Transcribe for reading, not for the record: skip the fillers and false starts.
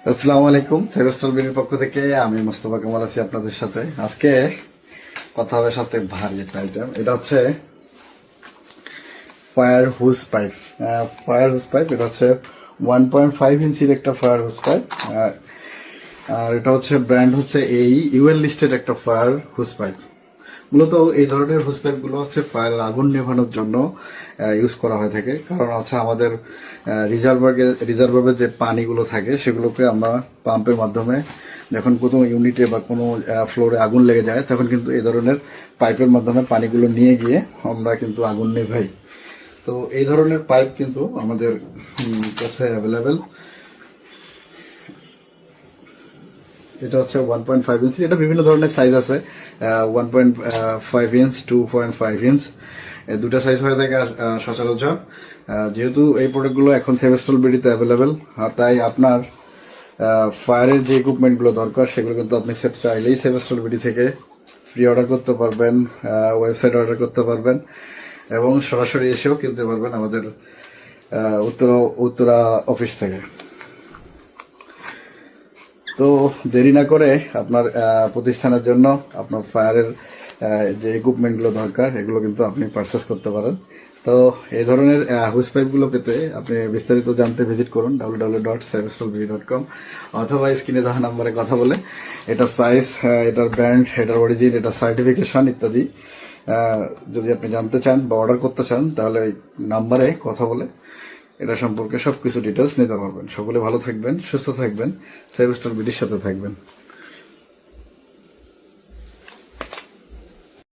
আসসালামু আলাইকুম। সেভেস্টল বিডির পক্ষ থেকে আমি মোস্তফা কামাল আছি আপনাদের সাথে। আজকে কথা হবে সাথে ভারী একটা আইটেম। এটা হচ্ছে ফায়ার হুস পাইপ। এটা হচ্ছে 1.5 ইঞ্চির একটা ফায়ার হুস পাইপ। আর এটা হচ্ছে ব্র্যান্ড হচ্ছে এই ইউএল লিস্টেড একটা ফায়ার হুস পাইপ। মূলত এই ধরনের হোস পাইপ গুলো হচ্ছে ফায়ারের আগুন নেভানোর জন্য ইউজ করা হয়ে থাকে। কারণ হচ্ছে আমাদের রিজার্ভারে যে পানিগুলো থাকে সেগুলোকে আমরা পাম্পের মাধ্যমে যখন কোনো ইউনিটে বা কোনো ফ্লোরে আগুন লেগে যায় তখন কিন্তু এই ধরনের পাইপের মাধ্যমে পানিগুলো নিয়ে গিয়ে আমরা কিন্তু আগুন নেভাই। তো এই ধরনের পাইপ কিন্তু আমাদের কাছে অ্যাভেলেবেল। এটা হচ্ছে 1.5 ইঞ্চি। এটা বিভিন্ন ধরনের সাইজ আছে, 1.5 ইঞ্চ, 2.5 ইঞ্চ, দুটা সাইজ হয়ে থাকে সচরাচর। যেহেতু এই প্রোডাক্টগুলো এখন সেভেস্টল বিডিতে অ্যাভেলেবেল, তাই আপনার ফায়ারের যে ইকুইপমেন্টগুলো দরকার সেগুলো কিন্তু আপনি চাইলেই সেভেস্টল বিডি থেকে ফ্রি অর্ডার করতে পারবেন, ওয়েবসাইট অর্ডার করতে পারবেন এবং সরাসরি এসেও কিনতে পারবেন আমাদের উত্তরা অফিস থেকে। তো দেরি না করে আপনার প্রতিষ্ঠানের জন্য আপনার ফায়ারের যে ইকুইপমেন্টগুলো দরকার এগুলো কিন্তু আপনি পারচেস করতে পারেন। তো এই ধরনের হুইস পাইপগুলো পেতে আপনি বিস্তারিত জানতে ভিজিট করুন www.sevestolbidi.com অথবা স্ক্রিনে দেওয়া নাম্বারে কথা বলে এটার সাইজ, এটার ব্র্যান্ড, এটার অরিজিন, এটার সার্টিফিকেশন ইত্যাদি যদি আপনি জানতে চান বা অর্ডার করতে চান তাহলে এই নাম্বারে কথা বলে এটা সম্পর্কে সবকিছু ডিটেলস নিতে পারবেন। সকলে ভালো থাকবেন, সুস্থ থাকবেন, সেভেস্টল বিডির সাথে থাকবেন।